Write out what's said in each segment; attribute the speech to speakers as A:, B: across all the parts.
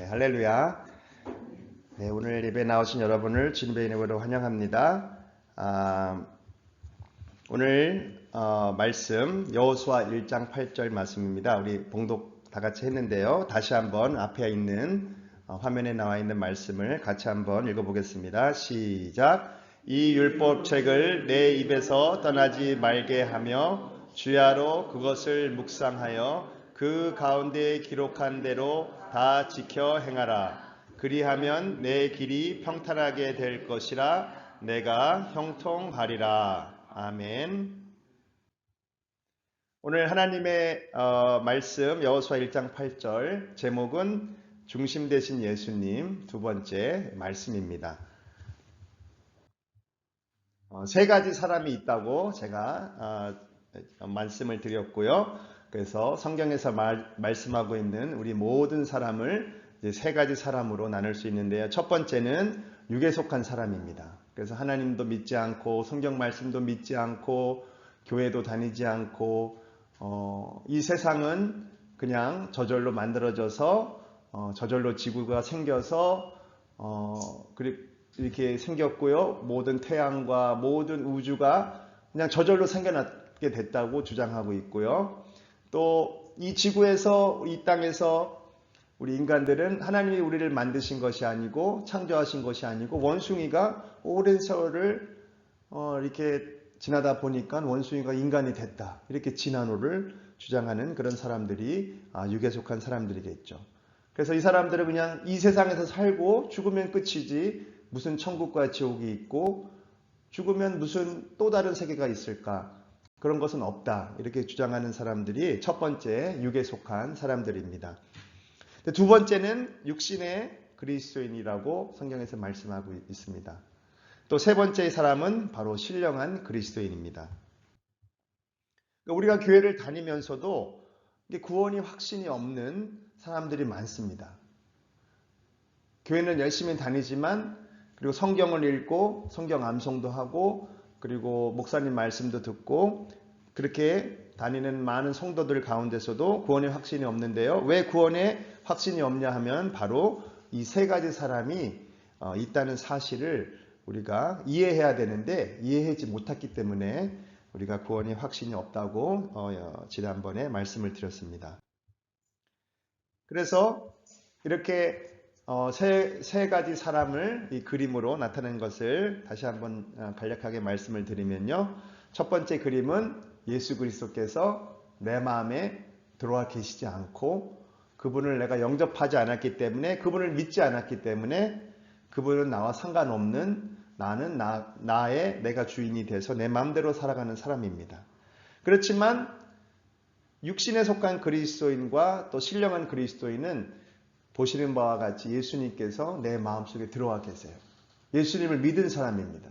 A: 네, 할렐루야. 네, 오늘 예배 나오신 여러분을 주님의 이름으로 환영합니다. 오늘 말씀 여호수아 1장 8절 말씀입니다. 우리 봉독 다 같이 했는데요. 다시 한번 앞에 있는 화면에 나와 있는 말씀을 같이 한번 읽어보겠습니다. 시작. 이 율법책을 내 입에서 떠나지 말게 하며 주야로 그것을 묵상하여 그 가운데 기록한 대로 다 지켜 행하라. 그리하면 내 길이 평탄하게 될 것이라. 내가 형통하리라. 아멘. 오늘 하나님의 말씀 여호수아 1장 8절 제목은 중심 되신 예수님 두 번째 말씀입니다. 세 가지 사람이 있다고 제가 말씀을 드렸고요. 그래서 성경에서 말씀하고 있는 우리 모든 사람을 세 가지 사람으로 나눌 수 있는데요. 첫 번째는 육에 속한 사람입니다. 그래서 하나님도 믿지 않고 성경 말씀도 믿지 않고 교회도 다니지 않고 이 세상은 그냥 저절로 만들어져서 저절로 지구가 생겨서 이렇게 생겼고요. 모든 태양과 모든 우주가 그냥 저절로 생겨나게 됐다고 주장하고 있고요. 또 이 지구에서 이 땅에서 우리 인간들은 하나님이 우리를 만드신 것이 아니고 창조하신 것이 아니고 원숭이가 오랜 세월을 이렇게 지나다 보니까 원숭이가 인간이 됐다. 이렇게 진화론을 주장하는 그런 사람들이 육에 속한 사람들이겠죠. 그래서 이 사람들은 그냥 이 세상에서 살고 죽으면 끝이지 무슨 천국과 지옥이 있고 죽으면 무슨 또 다른 세계가 있을까? 그런 것은 없다. 이렇게 주장하는 사람들이 첫 번째 육에 속한 사람들입니다. 두 번째는 육신의 그리스도인이라고 성경에서 말씀하고 있습니다. 또 세 번째 사람은 바로 신령한 그리스도인입니다. 우리가 교회를 다니면서도 구원이 확신이 없는 사람들이 많습니다. 교회는 열심히 다니지만 그리고 성경을 읽고 성경 암송도 하고 그리고 목사님 말씀도 듣고 그렇게 다니는 많은 성도들 가운데서도 구원의 확신이 없는데요. 왜 구원의 확신이 없냐 하면 바로 이 세 가지 사람이 있다는 사실을 우리가 이해해야 되는데 이해하지 못했기 때문에 우리가 구원의 확신이 없다고 지난번에 말씀을 드렸습니다. 그래서 이렇게 세 가지 사람을 이 그림으로 나타낸 것을 다시 한번 간략하게 말씀을 드리면요. 첫 번째 그림은 예수 그리스도께서 내 마음에 들어와 계시지 않고 그분을 내가 영접하지 않았기 때문에 그분을 믿지 않았기 때문에 그분은 나와 상관없는 나는 내가 주인이 돼서 내 마음대로 살아가는 사람입니다. 그렇지만 육신에 속한 그리스도인과 또 신령한 그리스도인은 보시는 바와 같이 예수님께서 내 마음속에 들어와 계세요. 예수님을 믿은 사람입니다.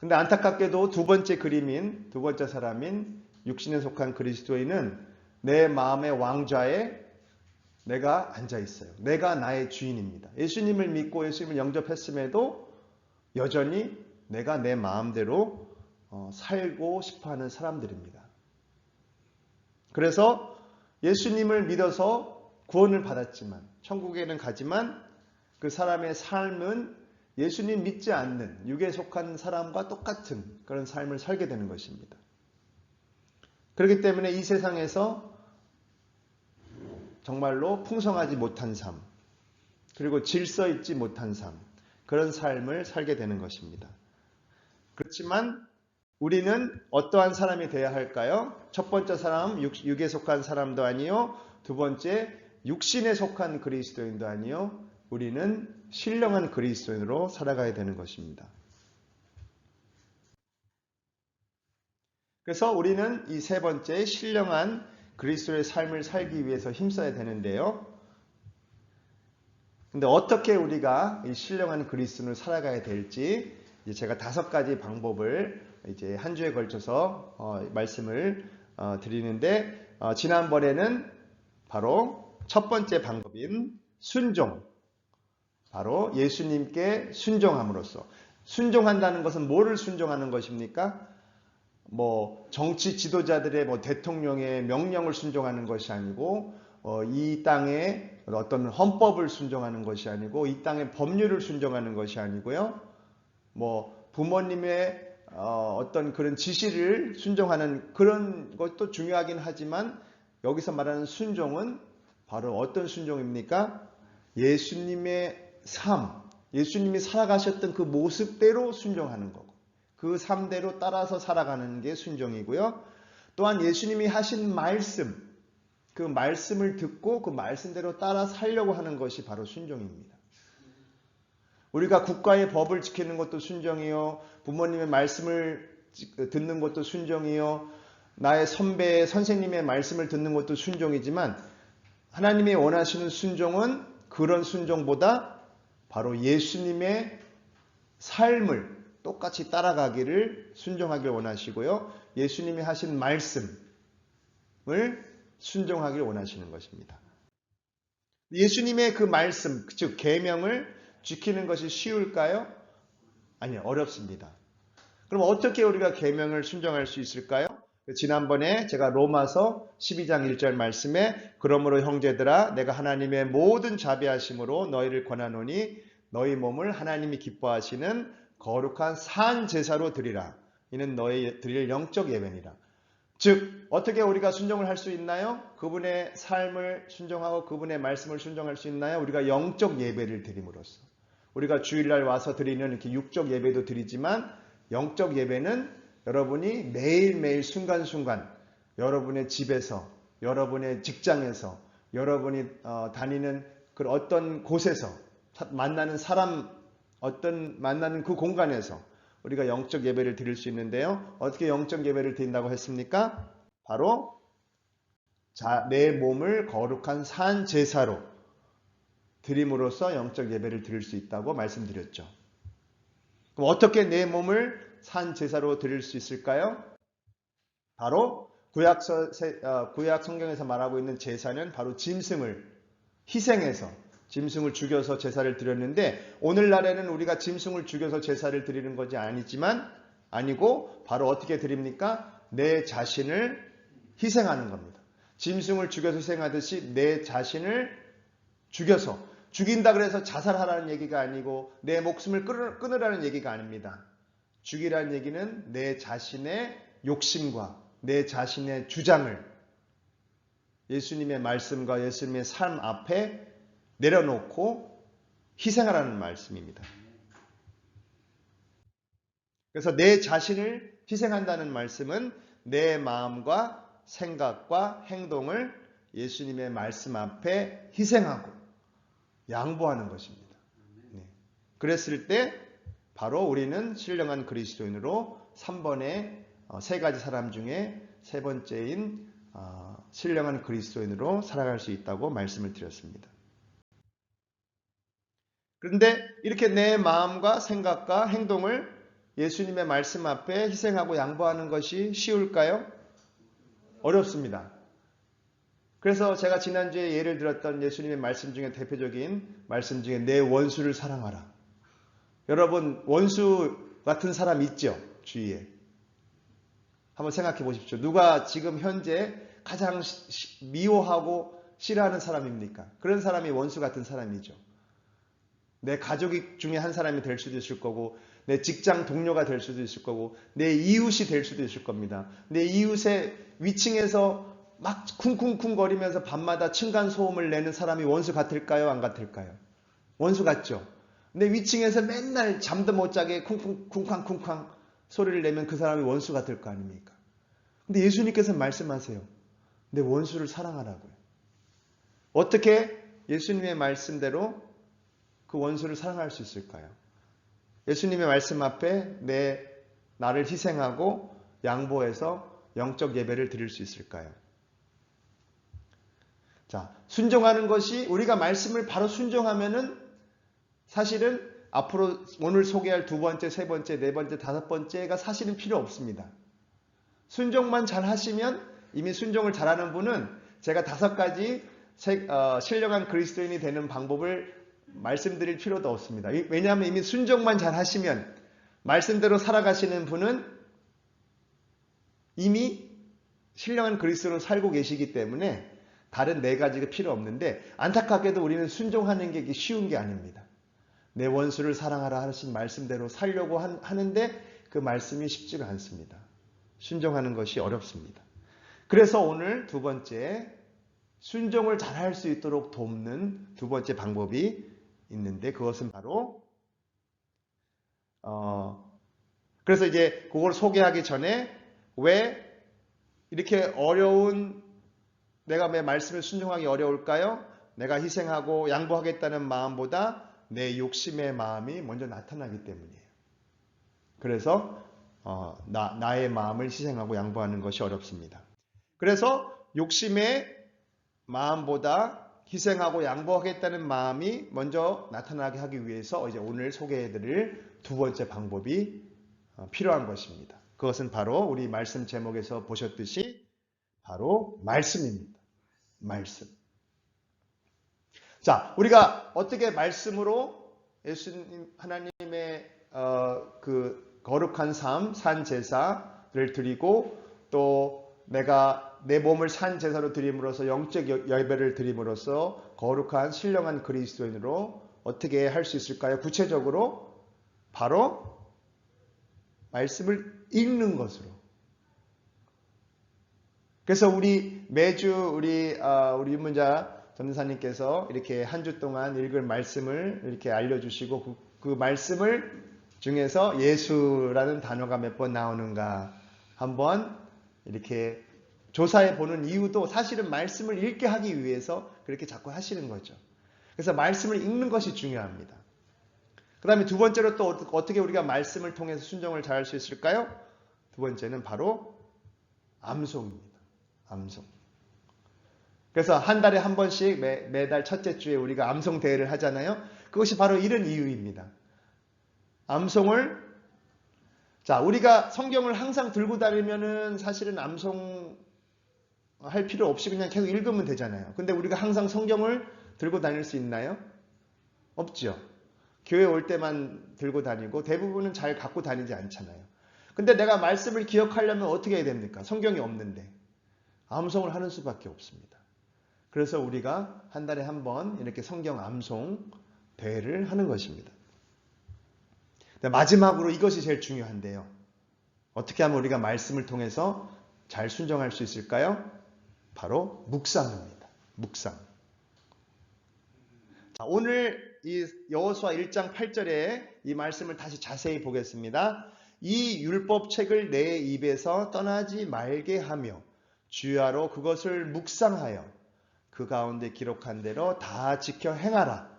A: 근데 안타깝게도 두 번째 사람인 육신에 속한 그리스도인은 내 마음의 왕좌에 내가 앉아 있어요. 내가 나의 주인입니다. 예수님을 믿고 예수님을 영접했음에도 여전히 내가 내 마음대로 살고 싶어하는 사람들입니다. 그래서 예수님을 믿어서 구원을 받았지만 천국에는 가지만 그 사람의 삶은 예수님 믿지 않는 육에 속한 사람과 똑같은 그런 삶을 살게 되는 것입니다. 그렇기 때문에 이 세상에서 정말로 풍성하지 못한 삶 그리고 질서 있지 못한 삶 그런 삶을 살게 되는 것입니다. 그렇지만 우리는 어떠한 사람이 되어야 할까요? 첫 번째 사람 육에 속한 사람도 아니요. 두 번째 육신에 속한 그리스도인도 아니요. 우리는 신령한 그리스도인으로 살아가야 되는 것입니다. 그래서 우리는 이 세 번째 신령한 그리스도의 삶을 살기 위해서 힘써야 되는데요. 근데 어떻게 우리가 이 신령한 그리스도인을 살아가야 될지 제가 5가지 방법을 이제 한 주에 걸쳐서 말씀을 드리는데 지난번에는 바로 첫 번째 방법인 순종, 바로 예수님께 순종함으로써 순종한다는 것은 뭐를 순종하는 것입니까? 정치 지도자들의 대통령의 명령을 순종하는 것이 아니고 이 땅의 어떤 헌법을 순종하는 것이 아니고 이 땅의 법률을 순종하는 것이 아니고요. 부모님의 어떤 그런 지시를 순종하는 그런 것도 중요하긴 하지만 여기서 말하는 순종은 바로 어떤 순종입니까? 예수님의 삶, 예수님이 살아가셨던 그 모습대로 순종하는 거고 그 삶대로 따라서 살아가는 게 순종이고요. 또한 예수님이 하신 말씀, 그 말씀을 듣고 그 말씀대로 따라 살려고 하는 것이 바로 순종입니다. 우리가 국가의 법을 지키는 것도 순종이요. 부모님의 말씀을 듣는 것도 순종이요. 나의 선배의 선생님의 말씀을 듣는 것도 순종이지만 하나님이 원하시는 순종은 그런 순종보다 바로 예수님의 삶을 똑같이 따라가기를 순종하길 원하시고요. 예수님이 하신 말씀을 순종하길 원하시는 것입니다. 예수님의 그 말씀, 즉 계명을 지키는 것이 쉬울까요? 아니요, 어렵습니다. 그럼 어떻게 우리가 계명을 순종할 수 있을까요? 지난번에 제가 로마서 12장 1절 말씀에 그러므로 형제들아 내가 하나님의 모든 자비하심으로 너희를 권하노니 너희 몸을 하나님이 기뻐하시는 거룩한 산 제사로 드리라. 이는 너희 드릴 영적 예배니라. 즉 어떻게 우리가 순종을 할 수 있나요? 그분의 삶을 순종하고 그분의 말씀을 순종할 수 있나요? 우리가 영적 예배를 드림으로써 우리가 주일날 와서 드리는 이렇게 육적 예배도 드리지만 영적 예배는 여러분이 매일매일 순간순간 여러분의 집에서 여러분의 직장에서 여러분이 다니는 그 어떤 곳에서 만나는 사람 만나는 그 공간에서 우리가 영적 예배를 드릴 수 있는데요. 어떻게 영적 예배를 드린다고 했습니까? 바로 내 몸을 거룩한 산 제사로 드림으로써 영적 예배를 드릴 수 있다고 말씀드렸죠. 그럼 어떻게 내 몸을 산 제사로 드릴 수 있을까요? 바로 구약 성경에서 말하고 있는 제사는 바로 짐승을 희생해서 짐승을 죽여서 제사를 드렸는데 오늘날에는 우리가 짐승을 죽여서 제사를 드리는 것이 아니고 바로 어떻게 드립니까? 내 자신을 희생하는 겁니다. 짐승을 죽여서 희생하듯이 내 자신을 죽인다 그래서 자살하라는 얘기가 아니고 내 목숨을 끊으라는 얘기가 아닙니다. 죽이라는 얘기는 내 자신의 욕심과 내 자신의 주장을 예수님의 말씀과 예수님의 삶 앞에 내려놓고 희생하라는 말씀입니다. 그래서 내 자신을 희생한다는 말씀은 내 마음과 생각과 행동을 예수님의 말씀 앞에 희생하고 양보하는 것입니다. 네. 그랬을 때 바로 우리는 신령한 그리스도인으로 3번의 세 가지 사람 중에 세 번째인 신령한 그리스도인으로 살아갈 수 있다고 말씀을 드렸습니다. 그런데 이렇게 내 마음과 생각과 행동을 예수님의 말씀 앞에 희생하고 양보하는 것이 쉬울까요? 어렵습니다. 그래서 제가 지난주에 예를 들었던 예수님의 말씀 중에 대표적인 말씀 중에 내 원수를 사랑하라. 여러분 원수 같은 사람 있죠? 주위에. 한번 생각해 보십시오. 누가 지금 현재 가장 미워하고 싫어하는 사람입니까? 그런 사람이 원수 같은 사람이죠. 내 가족 중에 한 사람이 될 수도 있을 거고 내 직장 동료가 될 수도 있을 거고 내 이웃이 될 수도 있을 겁니다. 내 이웃의 위층에서 막 쿵쿵쿵 거리면서 밤마다 층간소음을 내는 사람이 원수 같을까요? 안 같을까요? 원수 같죠. 근데 위층에서 맨날 잠도 못 자게 쿵쾅쿵쾅 소리를 내면 그 사람이 원수 같을 거 아닙니까? 근데 예수님께서 말씀하세요. 내 원수를 사랑하라고요. 어떻게 예수님의 말씀대로 그 원수를 사랑할 수 있을까요? 예수님의 말씀 앞에 나를 희생하고 양보해서 영적 예배를 드릴 수 있을까요? 자, 순종하는 것이 우리가 말씀을 바로 순종하면은 사실은 앞으로 오늘 소개할 두 번째, 세 번째, 네 번째, 다섯 번째가 사실은 필요 없습니다. 순종만 잘 하시면 이미 순종을 잘하는 분은 제가 5가지 신령한 그리스도인이 되는 방법을 말씀드릴 필요도 없습니다. 왜냐하면 이미 순종만 잘 하시면 말씀대로 살아가시는 분은 이미 신령한 그리스도로 살고 계시기 때문에 다른 네 가지가 필요 없는데 안타깝게도 우리는 순종하는 게 쉬운 게 아닙니다. 내 원수를 사랑하라 하신 말씀대로 살려고 하는데 그 말씀이 쉽지가 않습니다. 순종하는 것이 어렵습니다. 그래서 오늘 두 번째, 순종을 잘할 수 있도록 돕는 두 번째 방법이 있는데 그것은 바로 그래서 이제 그걸 소개하기 전에 왜 이렇게 어려운 내가 왜 말씀을 순종하기 어려울까요? 내가 희생하고 양보하겠다는 마음보다 내 욕심의 마음이 먼저 나타나기 때문이에요. 그래서 나의 마음을 희생하고 양보하는 것이 어렵습니다. 그래서 욕심의 마음보다 희생하고 양보하겠다는 마음이 먼저 나타나게 하기 위해서 이제 오늘 소개해드릴 두 번째 방법이 필요한 것입니다. 그것은 바로 우리 말씀 제목에서 보셨듯이 바로 말씀입니다. 말씀. 자, 우리가 어떻게 말씀으로 예수님 하나님의 그 거룩한 삶, 산 제사를 드리고 또 내가 내 몸을 산 제사로 드림으로써 영적 예배를 드림으로써 거룩한 신령한 그리스도인으로 어떻게 할 수 있을까요? 구체적으로 바로 말씀을 읽는 것으로. 그래서 우리 매주 우리 윤문자 전도사님께서 이렇게 한 주 동안 읽을 말씀을 이렇게 알려주시고 그 말씀을 중에서 예수라는 단어가 몇 번 나오는가 한번 이렇게 조사해 보는 이유도 사실은 말씀을 읽게 하기 위해서 그렇게 자꾸 하시는 거죠. 그래서 말씀을 읽는 것이 중요합니다. 그 다음에 두 번째로 또 어떻게 우리가 말씀을 통해서 순종을 잘할 수 있을까요? 두 번째는 바로 암송입니다. 암송. 그래서 한 달에 한 번씩 매달 첫째 주에 우리가 암송 대회를 하잖아요. 그것이 바로 이런 이유입니다. 암송을 자, 우리가 성경을 항상 들고 다니면은 사실은 암송할 필요 없이 그냥 계속 읽으면 되잖아요. 근데 우리가 항상 성경을 들고 다닐 수 있나요? 없죠. 교회 올 때만 들고 다니고 대부분은 잘 갖고 다니지 않잖아요. 근데 내가 말씀을 기억하려면 어떻게 해야 됩니까? 성경이 없는데. 암송을 하는 수밖에 없습니다. 그래서 우리가 한 달에 한 번 이렇게 성경 암송 대회를 하는 것입니다. 마지막으로 이것이 제일 중요한데요. 어떻게 하면 우리가 말씀을 통해서 잘 순종할 수 있을까요? 바로 묵상입니다. 묵상. 자, 오늘 이 여호수아 1장 8절에 이 말씀을 다시 자세히 보겠습니다. 이 율법책을 내 입에서 떠나지 말게 하며 주야로 그것을 묵상하여 그 가운데 기록한 대로 다 지켜 행하라.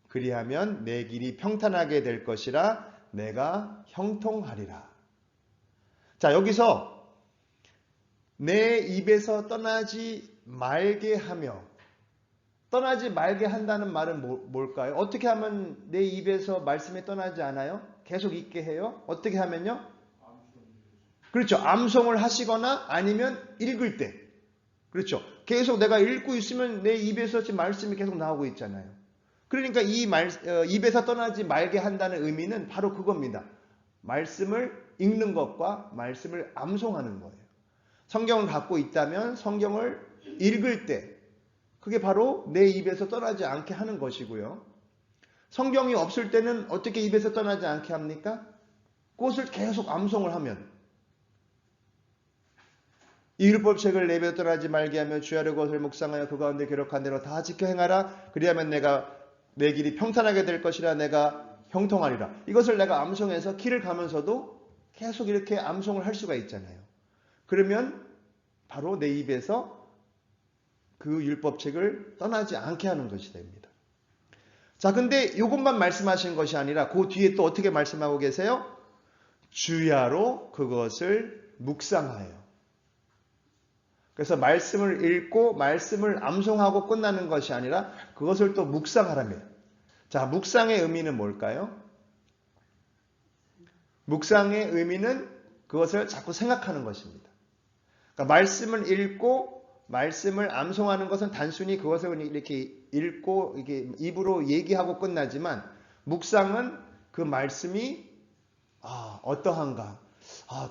A: 그리하면 내 길이 평탄하게 될 것이라 내가 형통하리라. 자, 여기서 내 입에서 떠나지 말게 하며 떠나지 말게 한다는 말은 뭘까요? 어떻게 하면 내 입에서 말씀이 떠나지 않아요? 계속 있게 해요? 어떻게 하면요? 그렇죠. 암송을 하시거나 아니면 읽을 때. 그렇죠. 계속 내가 읽고 있으면 내 입에서 지금 말씀이 계속 나오고 있잖아요. 그러니까 이 입에서 떠나지 말게 한다는 의미는 바로 그겁니다. 말씀을 읽는 것과 말씀을 암송하는 거예요. 성경을 갖고 있다면 성경을 읽을 때 그게 바로 내 입에서 떠나지 않게 하는 것이고요. 성경이 없을 때는 어떻게 입에서 떠나지 않게 합니까? 그것을 계속 암송을 하면 이 율법책을 내 입에서 떠나지 말게 하며 주야로 그것을 묵상하여 그 가운데 기록한 대로 다 지켜 행하라. 그리하면 내가 내 길이 평탄하게 될 것이라 내가 형통하리라. 이것을 내가 암송해서 길을 가면서도 계속 이렇게 암송을 할 수가 있잖아요. 그러면 바로 내 입에서 그 율법책을 떠나지 않게 하는 것이 됩니다. 자, 근데 이것만 말씀하신 것이 아니라 그 뒤에 또 어떻게 말씀하고 계세요? 주야로 그것을 묵상하여. 그래서 말씀을 읽고 말씀을 암송하고 끝나는 것이 아니라 그것을 또 묵상하라며. 자, 묵상의 의미는 뭘까요? 묵상의 의미는 그것을 자꾸 생각하는 것입니다. 그러니까 말씀을 읽고 말씀을 암송하는 것은 단순히 그것을 이렇게 읽고 이렇게 입으로 얘기하고 끝나지만 묵상은 그 말씀이 어떠한가?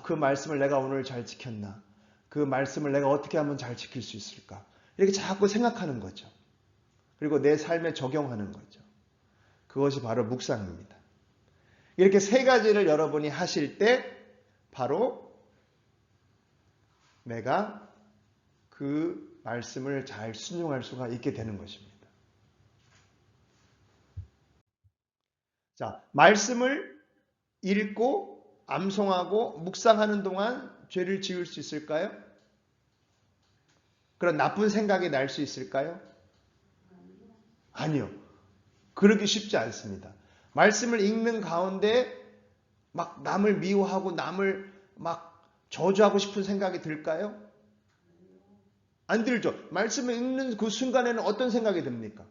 A: 그 말씀을 내가 오늘 잘 지켰나? 그 말씀을 내가 어떻게 하면 잘 지킬 수 있을까? 이렇게 자꾸 생각하는 거죠. 그리고 내 삶에 적용하는 거죠. 그것이 바로 묵상입니다. 이렇게 세 가지를 여러분이 하실 때 바로 내가 그 말씀을 잘 순종할 수가 있게 되는 것입니다. 자, 말씀을 읽고 암송하고 묵상하는 동안 죄를 지을 수 있을까요? 그런 나쁜 생각이 날 수 있을까요? 아니요. 그러기 쉽지 않습니다. 말씀을 읽는 가운데 막 남을 미워하고 남을 막 저주하고 싶은 생각이 들까요? 안 들죠. 말씀을 읽는 그 순간에는 어떤 생각이 듭니까?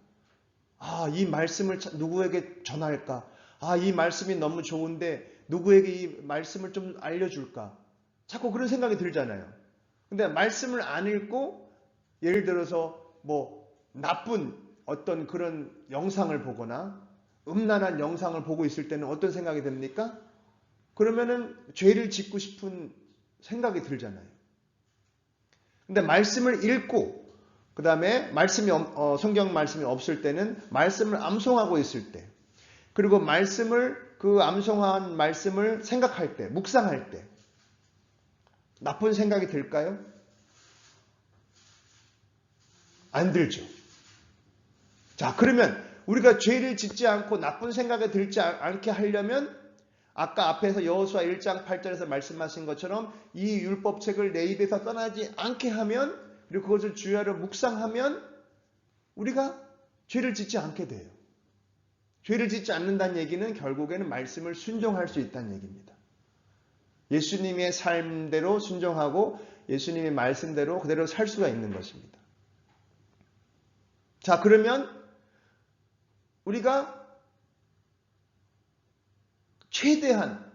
A: 아, 이 말씀을 누구에게 전할까? 아, 이 말씀이 너무 좋은데 누구에게 이 말씀을 좀 알려줄까? 자꾸 그런 생각이 들잖아요. 근데 말씀을 안 읽고 예를 들어서 뭐 나쁜 어떤 그런 영상을 보거나 음란한 영상을 보고 있을 때는 어떤 생각이 듭니까? 그러면은 죄를 짓고 싶은 생각이 들잖아요. 근데 말씀을 읽고 그 다음에 말씀이 성경 말씀이 없을 때는 말씀을 암송하고 있을 때 그리고 그 암송한 말씀을 생각할 때 묵상할 때 나쁜 생각이 들까요? 안 들죠. 자, 그러면 우리가 죄를 짓지 않고 나쁜 생각이 들지 않게 하려면 아까 앞에서 여호수아 1장 8절에서 말씀하신 것처럼 이 율법책을 내 입에서 떠나지 않게 하면 그리고 그것을 주야로 묵상하면 우리가 죄를 짓지 않게 돼요. 죄를 짓지 않는다는 얘기는 결국에는 말씀을 순종할 수 있다는 얘기입니다. 예수님의 삶대로 순종하고 예수님의 말씀대로 그대로 살 수가 있는 것입니다. 자, 그러면 우리가 최대한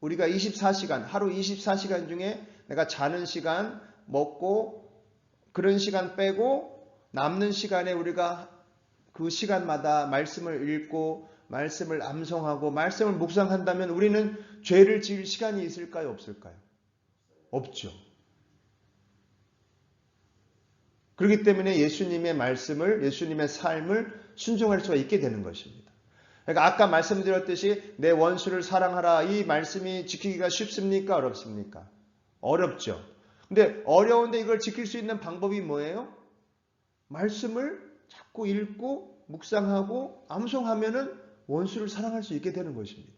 A: 우리가 24시간, 하루 24시간 중에 내가 자는 시간, 먹고 그런 시간 빼고 남는 시간에 우리가 그 시간마다 말씀을 읽고 말씀을 암송하고 말씀을 묵상한다면 우리는 죄를 지을 시간이 있을까요? 없을까요? 없죠. 그렇기 때문에 예수님의 말씀을, 예수님의 삶을 순종할 수가 있게 되는 것입니다. 그러니까 아까 말씀드렸듯이 내 원수를 사랑하라 이 말씀이 지키기가 쉽습니까? 어렵습니까? 어렵죠. 근데 어려운데 이걸 지킬 수 있는 방법이 뭐예요? 말씀을 자꾸 읽고 묵상하고 암송하면은 원수를 사랑할 수 있게 되는 것입니다.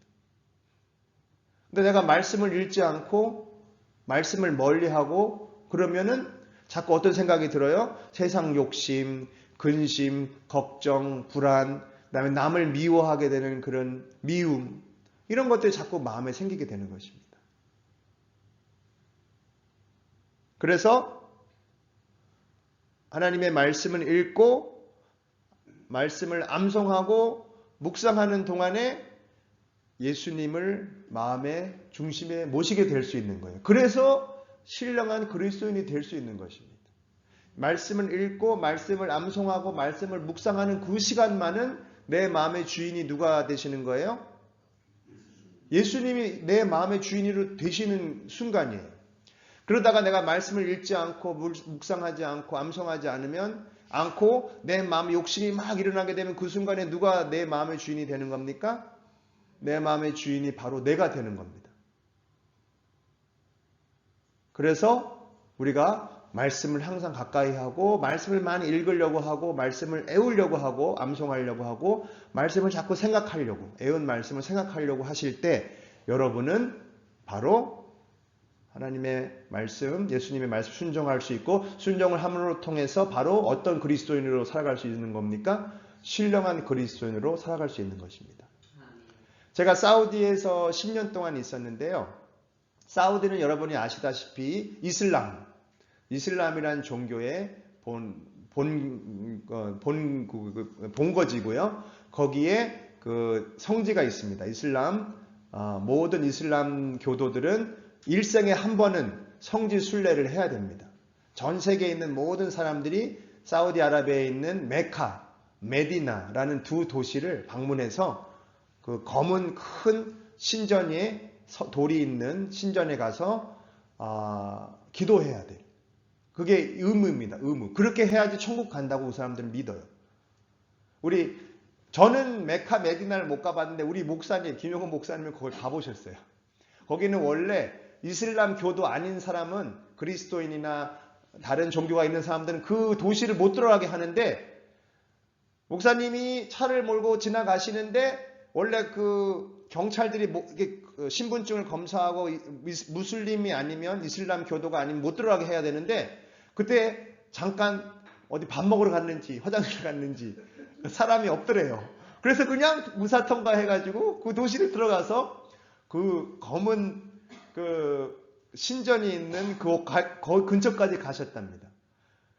A: 근데 내가 말씀을 읽지 않고 말씀을 멀리하고 그러면은 자꾸 어떤 생각이 들어요? 세상 욕심, 근심, 걱정, 불안, 그다음에 남을 미워하게 되는 그런 미움 이런 것들이 자꾸 마음에 생기게 되는 것입니다. 그래서 하나님의 말씀을 읽고 말씀을 암송하고 묵상하는 동안에 예수님을 마음의 중심에 모시게 될 수 있는 거예요. 그래서 신령한 그리스도인이 될 수 있는 것입니다. 말씀을 읽고 말씀을 암송하고 말씀을 묵상하는 그 시간만은 내 마음의 주인이 누가 되시는 거예요? 예수님이 내 마음의 주인으로 되시는 순간이에요. 그러다가 내가 말씀을 읽지 않고 묵상하지 않고 암송하지 않고 내 마음의 욕심이 막 일어나게 되면 그 순간에 누가 내 마음의 주인이 되는 겁니까? 내 마음의 주인이 바로 내가 되는 겁니다. 그래서 우리가 말씀을 항상 가까이 하고 말씀을 많이 읽으려고 하고 말씀을 애우려고 하고 암송하려고 하고 말씀을 자꾸 생각하려고 애운 말씀을 생각하려고 하실 때 여러분은 바로 하나님의 말씀, 예수님의 말씀 순종할 수 있고 순종을 함으로 통해서 바로 어떤 그리스도인으로 살아갈 수 있는 겁니까? 신령한 그리스도인으로 살아갈 수 있는 것입니다. 제가 사우디에서 10년 동안 있었는데요. 사우디는 여러분이 아시다시피 이슬람이란 종교의 본거지고요. 거기에 그 성지가 있습니다. 모든 이슬람 교도들은 일생에 한 번은 성지 순례를 해야 됩니다. 전 세계에 있는 모든 사람들이 사우디아라비아에 있는 메카, 메디나라는 두 도시를 방문해서 그 검은 큰 신전에 돌이 있는 신전에 가서 기도해야 돼요. 그게 의무입니다. 의무. 그렇게 해야지 천국 간다고 그 사람들은 믿어요. 저는 메카 메디나를 못 가봤는데 우리 목사님, 김용훈 목사님은 거기 가보셨어요. 거기는 원래 이슬람 교도 아닌 사람은 그리스도인이나 다른 종교가 있는 사람들은 그 도시를 못 들어가게 하는데 목사님이 차를 몰고 지나가시는데 원래 그 경찰들이 신분증을 검사하고 무슬림이 아니면 이슬람 교도가 아니면 못 들어가게 해야 되는데 그때 잠깐 어디 밥 먹으러 갔는지 화장실 갔는지 사람이 없더래요. 그래서 그냥 무사 통과해가지고 그 도시를 들어가서 그 검은 그 신전이 있는 그 근처까지 가셨답니다.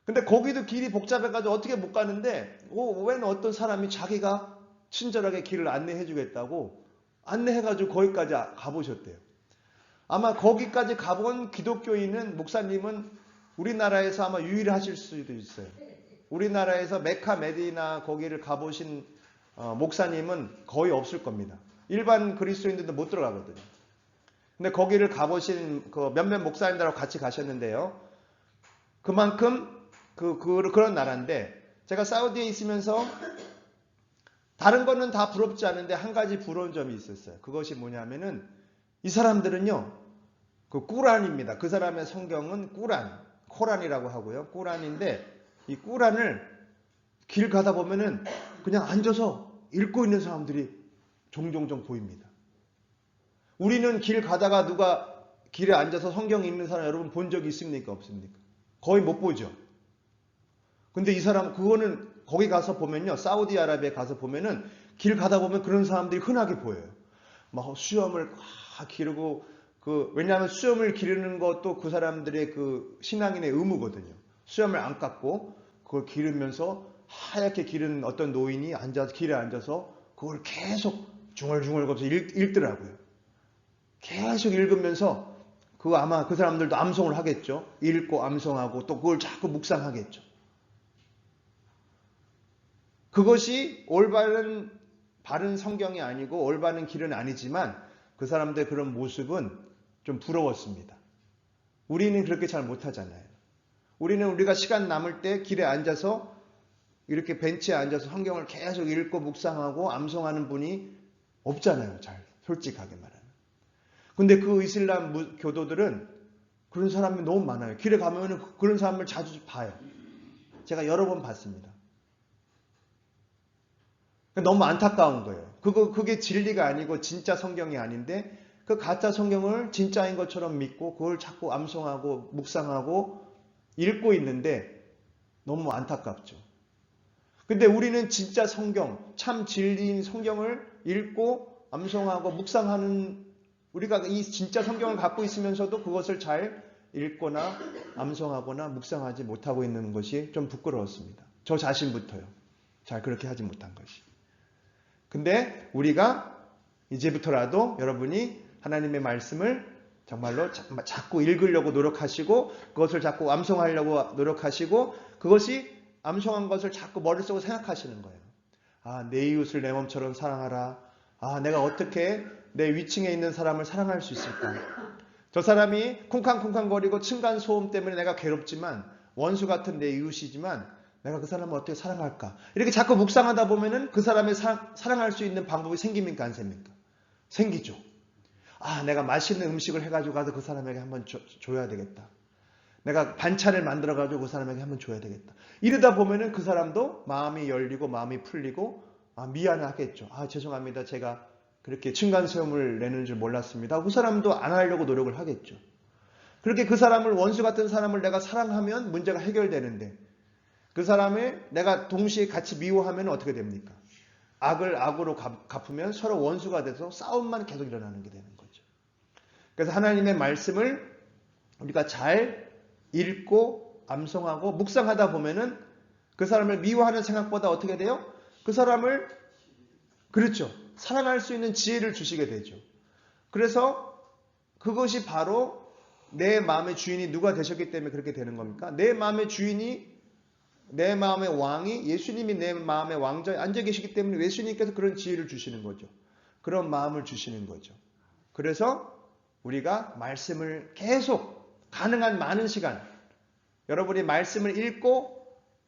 A: 근데 거기도 길이 복잡해가지고 어떻게 못 가는데 웬 어떤 사람이 자기가 친절하게 길을 안내해 주겠다고 안내해가지고 거기까지 가보셨대요. 아마 거기까지 가본 기독교인은 목사님은 우리나라에서 아마 유일하실 수도 있어요. 우리나라에서 메카 메디나 거기를 가보신 목사님은 거의 없을 겁니다. 일반 그리스도인들도 못 들어가거든요. 근데 거기를 가보신 그 몇몇 목사님들하고 같이 가셨는데요. 그만큼 그런 나라인데 제가 사우디에 있으면서 다른 거는 다 부럽지 않은데 한 가지 부러운 점이 있었어요. 그것이 뭐냐면은 이 사람들은요. 그 꾸란입니다. 그 사람의 성경은 코란이라고 하고요. 꾸란인데 이 꾸란을 길 가다 보면은 그냥 앉아서 읽고 있는 사람들이 종종 보입니다. 우리는 길 가다가 누가 길에 앉아서 성경 읽는 사람 여러분 본 적이 있습니까? 없습니까? 거의 못 보죠. 근데 이 사람 그거는 거기 가서 보면요. 사우디아라비아에 가서 보면은 길 가다 보면 그런 사람들이 흔하게 보여요. 막 수염을 기르고 왜냐하면 수염을 기르는 것도 그 사람들의 그 신앙인의 의무거든요. 수염을 안 깎고 그걸 기르면서 하얗게 기른 어떤 노인이 길에 앉아서 그걸 계속 중얼중얼 거면서 읽더라고요. 계속 읽으면서 아마 그 사람들도 암송을 하겠죠. 읽고 암송하고 또 그걸 자꾸 묵상하겠죠. 그것이 바른 성경이 아니고 올바른 길은 아니지만 그 사람들의 그런 모습은 좀 부러웠습니다. 우리는 그렇게 잘 못하잖아요. 우리가 시간 남을 때 길에 앉아서 이렇게 벤치에 앉아서 성경을 계속 읽고 묵상하고 암송하는 분이 없잖아요. 잘 솔직하게 말하면. 근데 그 이슬람 교도들은 그런 사람이 너무 많아요. 길에 가면 그런 사람을 자주 봐요. 제가 여러 번 봤습니다. 너무 안타까운 거예요. 그게 진리가 아니고 진짜 성경이 아닌데 그 가짜 성경을 진짜인 것처럼 믿고 그걸 자꾸 암송하고 묵상하고 읽고 있는데 너무 안타깝죠. 근데 우리는 진짜 성경, 참 진리인 성경을 읽고 암송하고 묵상하는 우리가 이 진짜 성경을 갖고 있으면서도 그것을 잘 읽거나 암송하거나 묵상하지 못하고 있는 것이 좀 부끄러웠습니다. 저 자신부터요. 잘 그렇게 하지 못한 것이. 근데 우리가 이제부터라도 여러분이 하나님의 말씀을 정말로 자꾸 읽으려고 노력하시고 그것을 자꾸 암송하려고 노력하시고 그것이 암송한 것을 자꾸 머릿속으로 생각하시는 거예요. 내 이웃을 내 몸처럼 사랑하라. 내가 어떻게 내 위층에 있는 사람을 사랑할 수 있을까? 저 사람이 쿵쾅쿵쾅거리고 층간소음 때문에 내가 괴롭지만 원수 같은 내 이웃이지만 내가 그 사람을 어떻게 사랑할까? 이렇게 자꾸 묵상하다 보면은 그 사람을 사랑할 수 있는 방법이 생깁니까? 안 생깁니까? 생기죠. 내가 맛있는 음식을 해가지고 가서 그 사람에게 한번 줘야 되겠다. 내가 반찬을 만들어가지고 그 사람에게 한번 줘야 되겠다. 이러다 보면은 그 사람도 마음이 열리고 마음이 풀리고 미안하겠죠. 죄송합니다. 제가 그렇게 층간소음을 내는 줄 몰랐습니다. 그 사람도 안 하려고 노력을 하겠죠. 그렇게 그 사람을 원수 같은 사람을 내가 사랑하면 문제가 해결되는데 그 사람을 내가 동시에 같이 미워하면 어떻게 됩니까? 악을 악으로 갚으면 서로 원수가 돼서 싸움만 계속 일어나는 게 되는 거죠. 그래서 하나님의 말씀을 우리가 잘 읽고 암송하고 묵상하다 보면은 그 사람을 미워하는 생각보다 어떻게 돼요? 그 사람을 그렇죠. 사랑할 수 있는 지혜를 주시게 되죠. 그래서 그것이 바로 내 마음의 주인이 누가 되셨기 때문에 그렇게 되는 겁니까? 내 마음의 주인이 내 마음의 왕이 예수님이 내 마음의 왕좌에 앉아 계시기 때문에 예수님께서 그런 지혜를 주시는 거죠. 그런 마음을 주시는 거죠. 그래서 우리가 말씀을 계속 가능한 많은 시간 여러분이 말씀을 읽고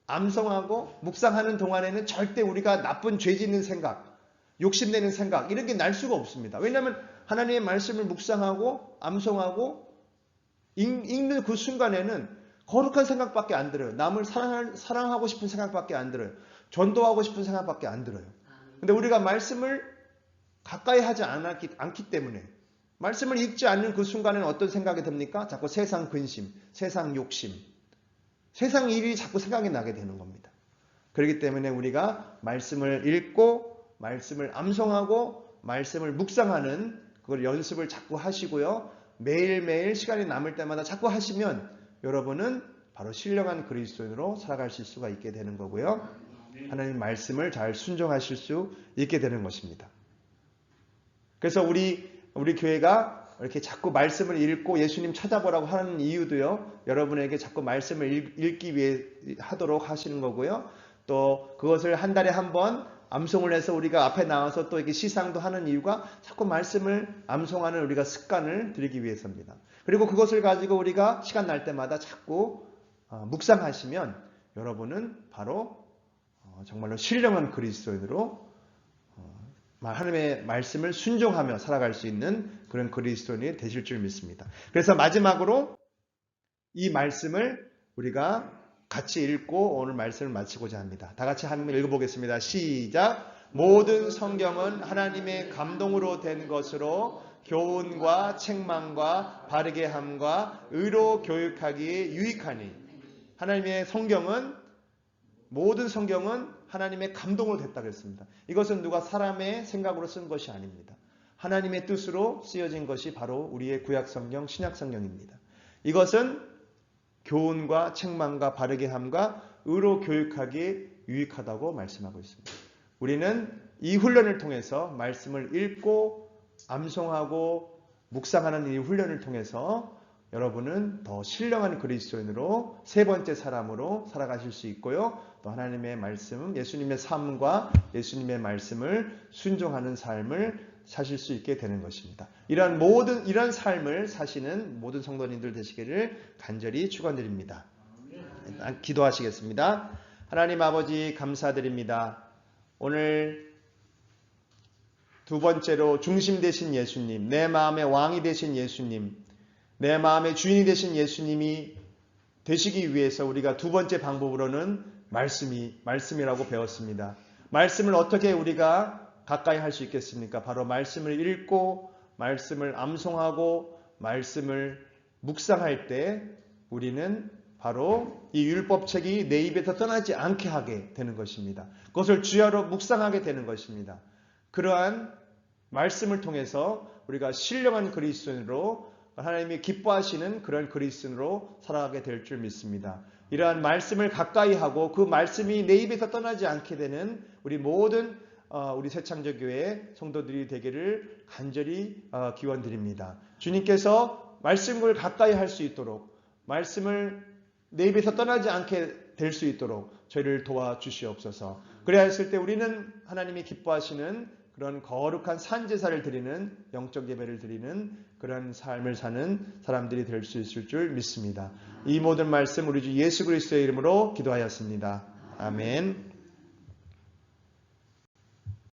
A: 암송하고 묵상하는 동안에는 절대 우리가 나쁜 죄 짓는 생각, 욕심내는 생각 이런 게 날 수가 없습니다. 왜냐하면 하나님의 말씀을 묵상하고 암송하고 읽는 그 순간에는 거룩한 생각밖에 안 들어요. 남을 사랑하고 싶은 생각밖에 안 들어요. 전도하고 싶은 생각밖에 안 들어요. 근데 우리가 말씀을 가까이 하지 않기 때문에 말씀을 읽지 않는 그 순간에는 어떤 생각이 듭니까? 자꾸 세상 근심, 세상 욕심, 세상 일이 자꾸 생각이 나게 되는 겁니다. 그렇기 때문에 우리가 말씀을 읽고 말씀을 암송하고 말씀을 묵상하는 그걸 연습을 자꾸 하시고요. 매일매일 시간이 남을 때마다 자꾸 하시면 여러분은 바로 신령한 그리스도인으로 살아가실 수가 있게 되는 거고요. 하나님 말씀을 잘 순종하실 수 있게 되는 것입니다. 그래서 우리 교회가 이렇게 자꾸 말씀을 읽고 예수님 찾아보라고 하는 이유도요. 여러분에게 자꾸 말씀을 읽기 위해 하도록 하시는 거고요. 또 그것을 한 달에 한 번 암송을 해서 우리가 앞에 나와서 또 이렇게 시상도 하는 이유가 자꾸 말씀을 암송하는 우리가 습관을 들이기 위해서입니다. 그리고 그것을 가지고 우리가 시간 날 때마다 자꾸 묵상하시면 여러분은 바로 정말로 신령한 그리스도인으로 하나님의 말씀을 순종하며 살아갈 수 있는 그런 그리스도인이 되실 줄 믿습니다. 그래서 마지막으로 이 말씀을 우리가 같이 읽고 오늘 말씀을 마치고자 합니다. 다 같이 한번 읽어보겠습니다. 시작! 모든 성경은 하나님의 감동으로 된 것으로 교훈과 책망과 바르게 함과 의로 교육하기에 유익하니. 하나님의 성경은 모든 성경은 하나님의 감동으로 됐다고 했습니다. 이것은 누가 사람의 생각으로 쓴 것이 아닙니다. 하나님의 뜻으로 쓰여진 것이 바로 우리의 구약성경, 신약성경입니다. 이것은 교훈과 책망과 바르게 함과 의로 교육하기에 유익하다고 말씀하고 있습니다. 우리는 이 훈련을 통해서 말씀을 읽고 암송하고 묵상하는 이 훈련을 통해서 여러분은 더 신령한 그리스도인으로 세 번째 사람으로 살아가실 수 있고요. 또 하나님의 말씀, 예수님의 삶과 예수님의 말씀을 순종하는 삶을 사실 수 있게 되는 것입니다. 이런 삶을 사시는 모든 성도님들 되시기를 간절히 축원드립니다. 기도하시겠습니다. 하나님 아버지 감사드립니다. 오늘 두 번째로 중심 되신 예수님, 내 마음의 왕이 되신 예수님, 내 마음의 주인이 되신 예수님이 되시기 위해서 우리가 두 번째 방법으로는 말씀이라고 배웠습니다. 말씀을 어떻게 우리가 가까이 할 수 있겠습니까? 바로 말씀을 읽고 말씀을 암송하고 말씀을 묵상할 때 우리는 바로 이 율법책이 내 입에서 떠나지 않게 하게 되는 것입니다. 그것을 주야로 묵상하게 되는 것입니다. 그러한 말씀을 통해서 우리가 신령한 그리스도인으로 하나님이 기뻐하시는 그런 그리스도인으로 살아가게 될 줄 믿습니다. 이러한 말씀을 가까이 하고 그 말씀이 내 입에서 떠나지 않게 되는 우리 모든 우리 새창조교회 성도들이 되기를 간절히 기원드립니다. 주님께서 말씀을 가까이 할 수 있도록 말씀을 내 입에서 떠나지 않게 될 수 있도록 저희를 도와주시옵소서. 그래야 했을 때 우리는 하나님이 기뻐하시는 그런 거룩한 산제사를 드리는 영적 예배를 드리는 그런 삶을 사는 사람들이 될 수 있을 줄 믿습니다. 이 모든 말씀 우리 주 예수 그리스도의 이름으로 기도하였습니다. 아멘.